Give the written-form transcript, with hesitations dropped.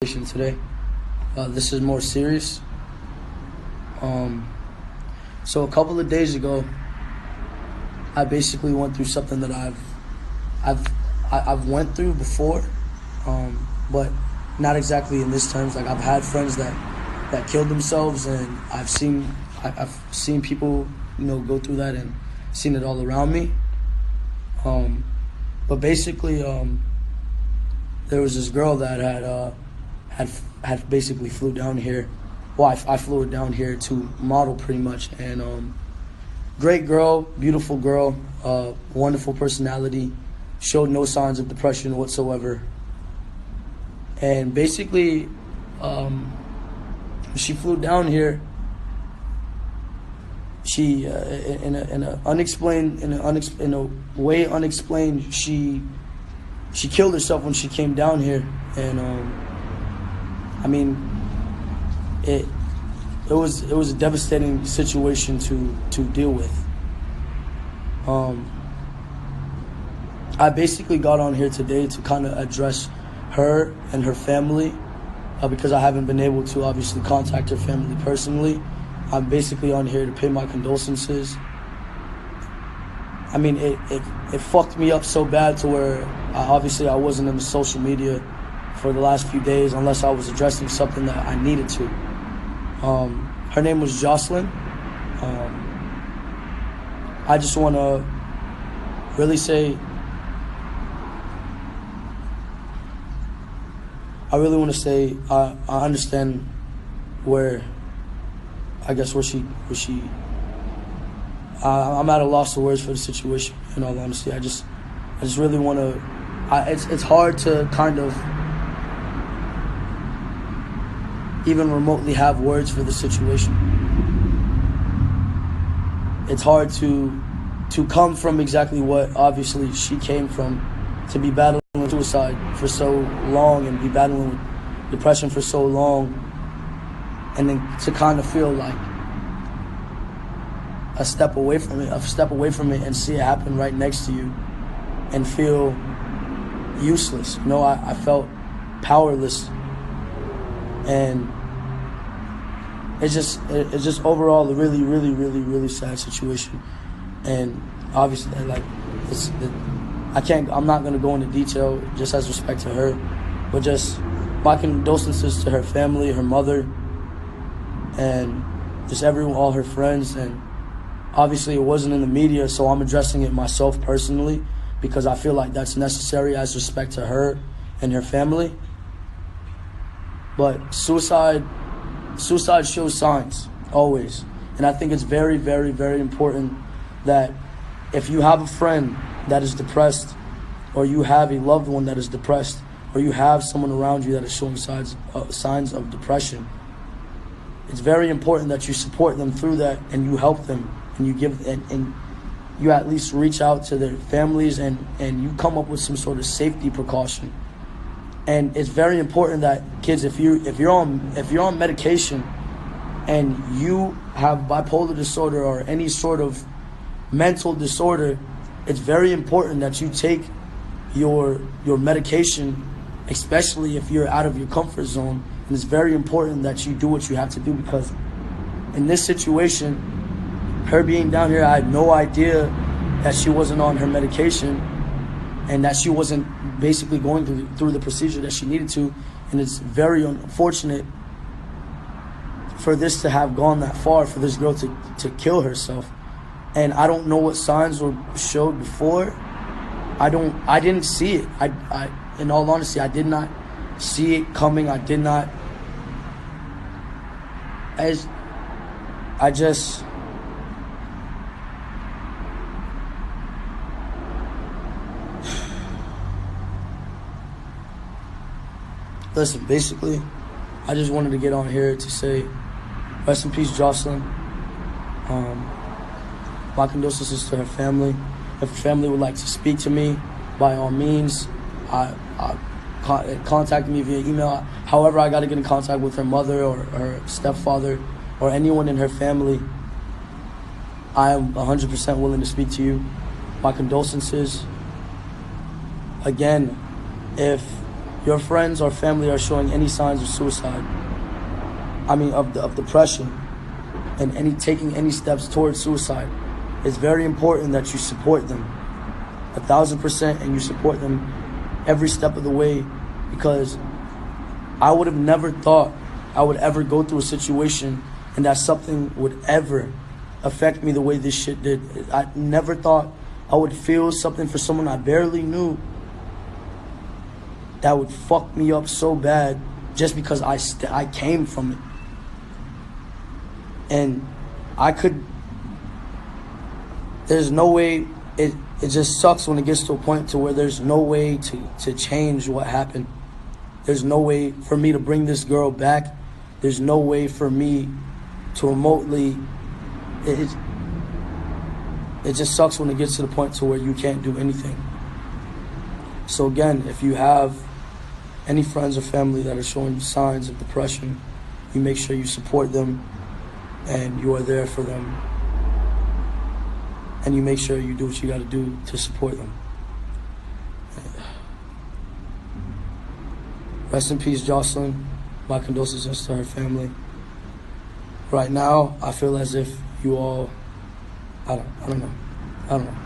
Today. This is more serious. So a couple of days ago, I basically went through something that I've went through before, but not exactly in this terms. Like, I've had friends that killed themselves, and I've seen people, go through that and seen it all around me. But basically, there was this girl that had basically flew down here. Well, I flew her down here to model pretty much, and great girl, beautiful girl, wonderful personality, showed no signs of depression whatsoever. And basically, she flew down here. She, in a way unexplained, she killed herself when she came down here, and I mean, it was a devastating situation to deal with. I basically got on here today to kind of address her and her family, because I haven't been able to obviously contact her family personally. I'm basically on here to pay my condolences. I mean, it fucked me up so bad to where obviously I wasn't in the social media for the last few days unless I was addressing something that I needed to. Her name was Jocelyn. I just want to really say, I understand where she I'm at a loss of words for the situation, in all honesty. I just really want to, it's hard to kind of even remotely have words for the situation. It's hard to come from exactly what obviously she came from, to be battling suicide for so long and be battling depression for so long, and then to kind of feel like a step away from it and see it happen right next to you and feel useless. I felt powerless, and it's just overall a really, really, really, really sad situation. And obviously, I'm not gonna go into detail just as respect to her, but just my condolences to her family, her mother, and just everyone, all her friends. And obviously it wasn't in the media, so I'm addressing it myself personally because I feel like that's necessary as respect to her and her family. But suicide shows signs, always. And I think it's very, very, very important that if you have a friend that is depressed, or you have a loved one that is depressed, or you have someone around you that is showing signs of depression, it's very important that you support them through that, and you help them, and you give, and you at least reach out to their families, and you come up with some sort of safety precaution. And it's very important that kids, if you're on medication and you have bipolar disorder or any sort of mental disorder, it's very important that you take your medication, especially if you're out of your comfort zone. And it's very important that you do what you have to do, because in this situation, her being down here, I had no idea that she wasn't on her medication and that she wasn't basically going through the procedure that she needed to. And it's very unfortunate for this to have gone that far, for this girl to kill herself. And I don't know what signs were showed before. I didn't see it. I in all honesty, I did not see it coming. I did not. I just. Listen, basically, I just wanted to get on here to say, rest in peace, Jocelyn. My condolences to her family. If her family would like to speak to me, by all means, contact me via email. However, I got to get in contact with her mother or her stepfather or anyone in her family. I am 100% willing to speak to you. My condolences. Again, if your friends or family are showing any signs of suicide, of depression, and taking any steps towards suicide, it's very important that you support them 1,000%, and you support them every step of the way, because I would have never thought I would ever go through a situation and that something would ever affect me the way this shit did. I never thought I would feel something for someone I barely knew that would fuck me up so bad just because I came from it. And there's no way, it just sucks when it gets to a point to where there's no way to change what happened. There's no way for me to bring this girl back. There's no way for me to remotely, it just sucks when it gets to the point to where you can't do anything. So again, if you have any friends or family that are showing signs of depression, you make sure you support them and you are there for them. And you make sure you do what you gotta do to support them. Rest in peace, Jocelyn. My condolences to her family. Right now, I feel as if you all, I don't know.